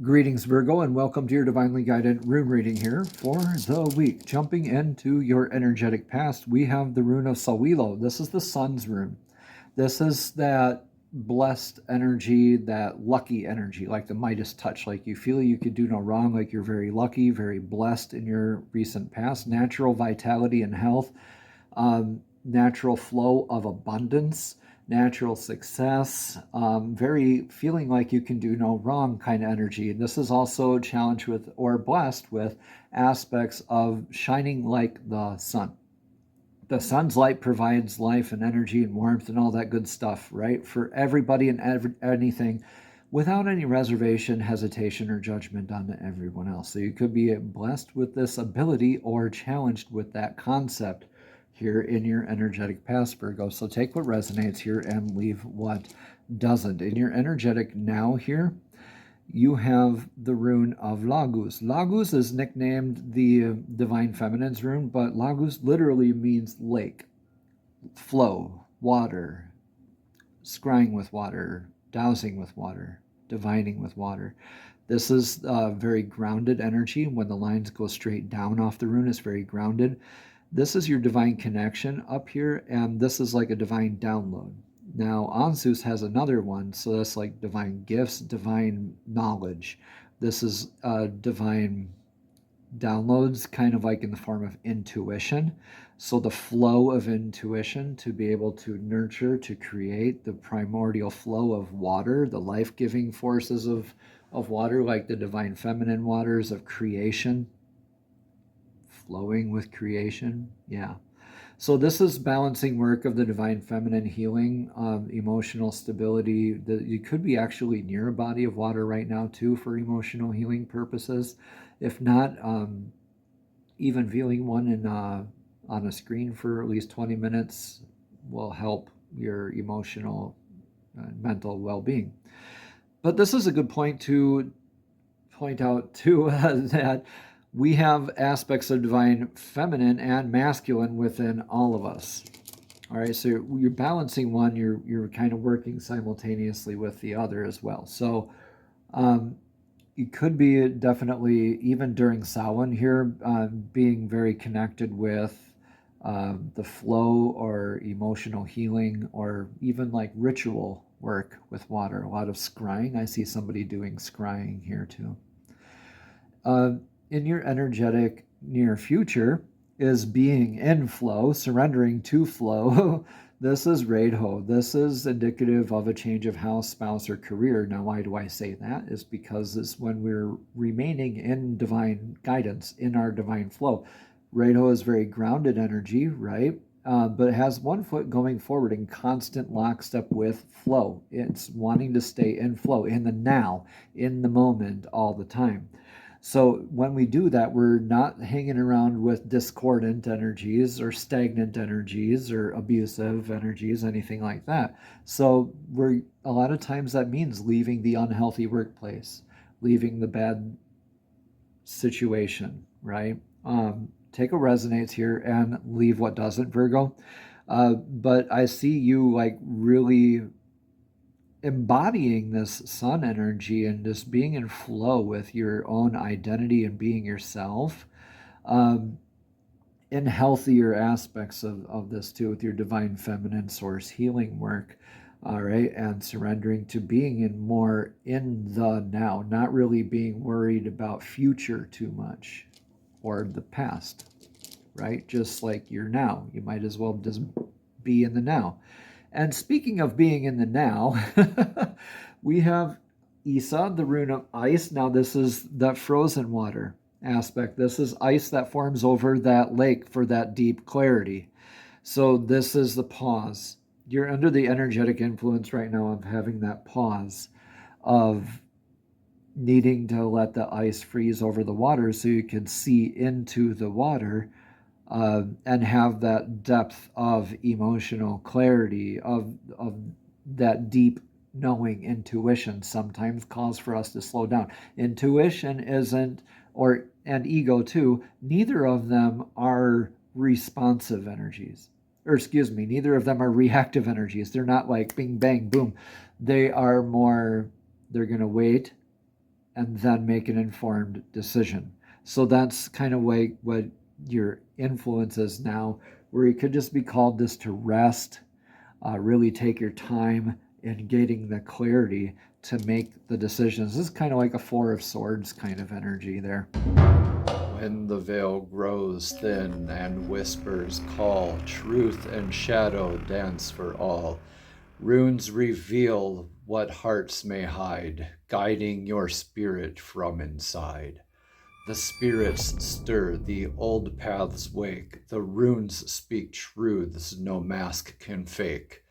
Greetings, Virgo, and welcome to your divinely guided rune reading here for the week. Jumping into your energetic past, we have the rune of Sawilo. This is the sun's rune. This is that blessed energy, that lucky energy, like the Midas touch, like you feel you could do no wrong, like you're very lucky, very blessed in your recent past. Natural vitality and health, natural flow of abundance, natural success, very feeling like you can do no wrong kind of energy. And this is also challenged with or blessed with aspects of shining like the sun. The sun's light provides life and energy and warmth and all that good stuff, right? For everybody and anything without any reservation, hesitation, or judgment on everyone else. So you could be blessed with this ability or challenged with that concept here in your energetic past, Virgo. So take what resonates here and leave what doesn't. In your energetic now here, you have the rune of Lagus. Lagus is nicknamed the Divine Feminine's rune, but Lagus literally means lake, flow, water, scrying with water, dowsing with water, divining with water. This is very grounded energy. When the lines go straight down off the rune, it's very grounded. This is your divine connection up here, and this is like a divine download. Now, Anzus has another one, so that's like divine gifts, divine knowledge. This is divine downloads, kind of like in the form of intuition. So the flow of intuition to be able to nurture, to create the primordial flow of water, the life-giving forces of water, like the divine feminine waters of creation, flowing with creation. Yeah. So this is balancing work of the divine feminine healing, emotional stability. You could be actually near a body of water right now too for emotional healing purposes. If not, even viewing one on a screen for at least 20 minutes will help your emotional and mental well-being. But this is a good point to point out too that we have aspects of divine feminine and masculine within all of us. All right, so you're balancing one, you're kind of working simultaneously with the other as well. So you could be definitely, even during Samhain here, being very connected with the flow or emotional healing or even like ritual work with water. A lot of scrying. I see somebody doing scrying here too. In your energetic near future is being in flow, surrendering to flow. This is Radho. This is indicative of a change of house, spouse, or career. Now, why do I say that? Is because it's when we're remaining in divine guidance, in our divine flow. Radho is very grounded energy, right? But it has one foot going forward in constant lockstep with flow. It's wanting to stay in flow, in the now, in the moment, all the time. So when we do that, we're not hanging around with discordant energies or stagnant energies or abusive energies, anything like that. So a lot of times that means leaving the unhealthy workplace, leaving the bad situation, right? Take what resonates here and leave what doesn't, Virgo. But I see you like really embodying this sun energy and just being in flow with your own identity and being yourself, in healthier aspects of this too, with your divine feminine source healing work. All right, and surrendering to being more in the now, not really being worried about future too much or the past, right? Just like you're now, you might as well just be in the now. And speaking of being in the now, we have Isa, the rune of ice. Now this is that frozen water aspect. This is ice that forms over that lake for that deep clarity. So this is the pause. You're under the energetic influence right now of having that pause, of needing to let the ice freeze over the water so you can see into the water, and have that depth of emotional clarity, of that deep knowing. Intuition sometimes calls for us to slow down. Intuition isn't, and ego too, neither of them are responsive energies. Or excuse me, neither of them are reactive energies. They're not like bing, bang, boom. They are more, they're going to wait, and then make an informed decision. So that's kind of like what your influence is now, where you could just be called just to rest, really take your time in getting the clarity to make the decisions. This is kind of like a Four of Swords kind of energy there. When the veil grows thin and whispers call, truth and shadow dance for all. Runes reveal what hearts may hide, guiding your spirit from inside. The spirits stir, the old paths wake, the runes speak truths no mask can fake.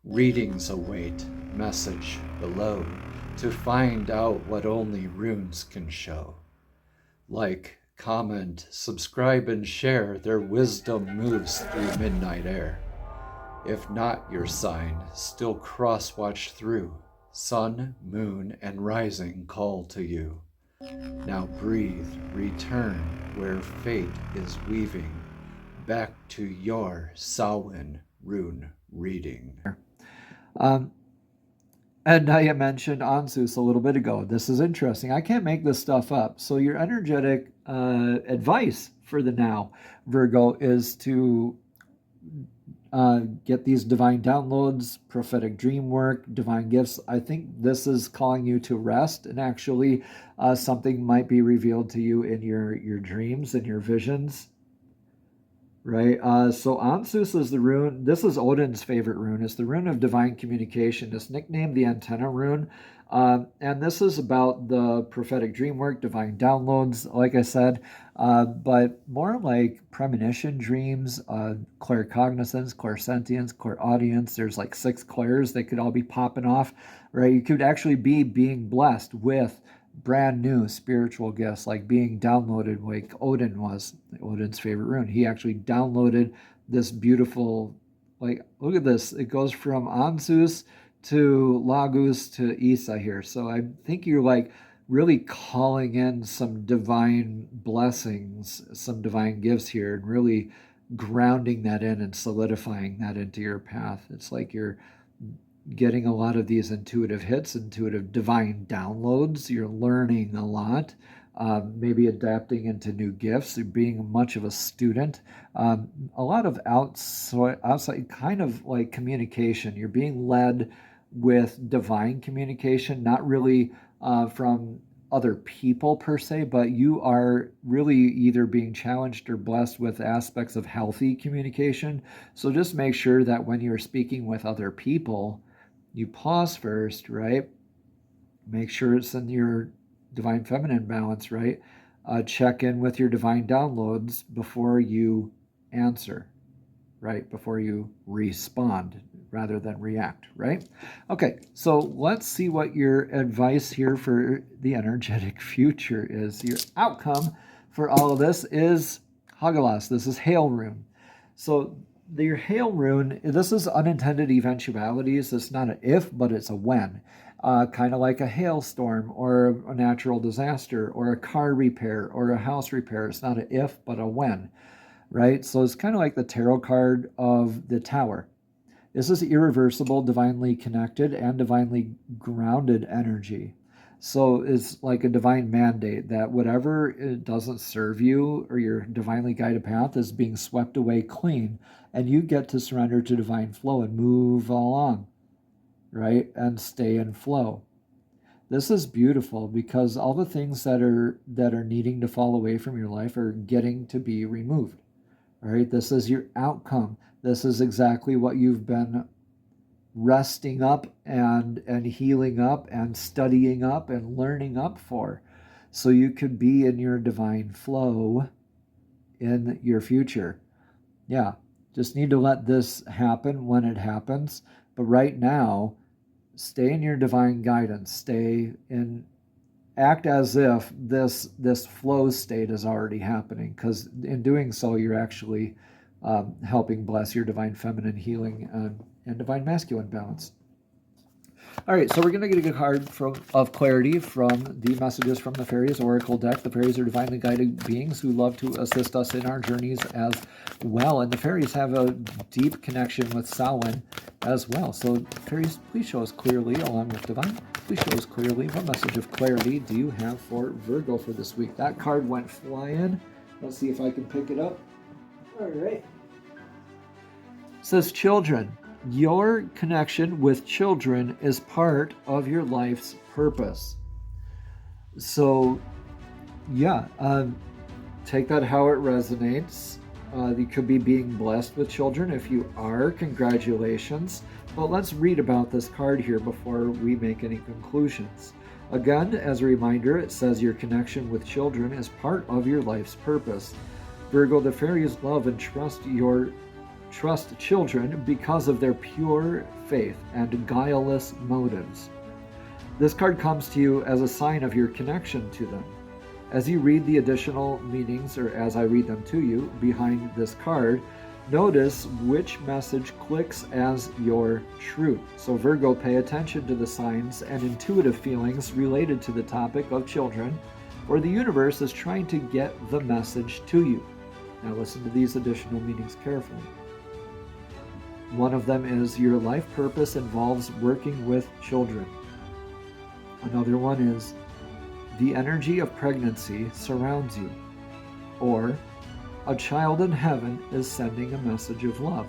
Readings await, message below, to find out what only runes can show. Like, comment, subscribe, and share, their wisdom moves through midnight air. If not your sign, still cross-watch through. Sun, moon, and rising call to you. Now breathe, return where fate is weaving, back to your Samhain rune reading. And I mentioned Ansus a little bit ago. This is interesting. I can't make this stuff up. So your energetic advice for the now, Virgo, is to get these divine downloads, prophetic dream work, divine gifts. I think this is calling you to rest, and actually something might be revealed to you in your dreams and your visions. Right. So Ansus is the rune. This is Odin's favorite rune. It's the rune of divine communication. It's nicknamed the antenna rune. And this is about the prophetic dream work, divine downloads, like I said, but more like premonition dreams, claircognizance, clairsentience, clairaudience. There's like 6 clairs. They could all be popping off, right? You could actually be being blessed with brand new spiritual gifts, like being downloaded, like Odin was, Odin's favorite rune. He actually downloaded this beautiful, like, look at this. It goes from Ansus to Lagus to Isa here. So I think you're like really calling in some divine blessings, some divine gifts here, and really grounding that in and solidifying that into your path. It's like you're getting a lot of these intuitive hits, intuitive divine downloads. You're learning a lot, maybe adapting into new gifts, being much of a student, a lot of outside kind of like communication. You're being led with divine communication, not really from other people per se, but you are really either being challenged or blessed with aspects of healthy communication. So just make sure that when you're speaking with other people, you pause first, right? Make sure it's in your divine feminine balance, right? Check in with your divine downloads before you answer, right? Before you respond rather than react, right? Okay, so let's see what your advice here for the energetic future is. Your outcome for all of this is Hagalas. This is Hail Rune. So your Hail Rune, this is unintended eventualities. It's not an if, but it's a when. Kind of like a hailstorm or a natural disaster or a car repair or a house repair. It's not an if, but a when, right? So it's kind of like the tarot card of the Tower. This is irreversible, divinely connected, and divinely grounded energy. So it's like a divine mandate that whatever it doesn't serve you or your divinely guided path is being swept away clean, and you get to surrender to divine flow and move along, right? And stay in flow. This is beautiful because all the things that are needing to fall away from your life are getting to be removed. All right, this is your outcome. This is exactly what you've been resting up and healing up and studying up and learning up for. So you could be in your divine flow in your future. Yeah, just need to let this happen when it happens. But right now, stay in your divine guidance. Act as if this flow state is already happening, because in doing so, you're actually helping bless your divine feminine healing and divine masculine balance. All right, so we're going to get a card of clarity from the Messages from the Fairies Oracle deck. The fairies are divinely guided beings who love to assist us in our journeys as well. And the fairies have a deep connection with Samhain as well. So fairies, please show us clearly, along with Divine, please show us clearly what message of clarity do you have for Virgo for this week. That card went flying. Let's see if I can pick it up. All right. It says children. Your connection with children is part of your life's purpose. So, yeah, take that how it resonates. You could be being blessed with children. If you are, congratulations. But let's read about this card here before we make any conclusions. Again, as a reminder, it says your connection with children is part of your life's purpose. Virgo, the fairies love and trust children because of their pure faith and guileless motives. This card comes to you as a sign of your connection to them. As you read the additional meanings, or as I read them to you, behind this card, notice which message clicks as your truth. So Virgo, pay attention to the signs and intuitive feelings related to the topic of children, or the universe is trying to get the message to you. Now listen to these additional meanings carefully. One of them is your life purpose involves working with children. Another one is the energy of pregnancy surrounds you. Or a child in heaven is sending a message of love.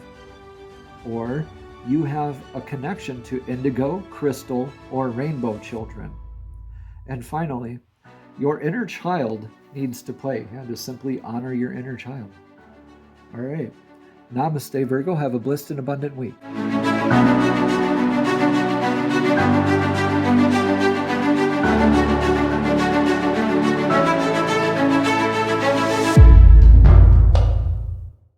Or you have a connection to indigo, crystal, or rainbow children. And finally, your inner child needs to play. Yeah, to simply honor your inner child. All right. Namaste, Virgo. Have a blessed and abundant week.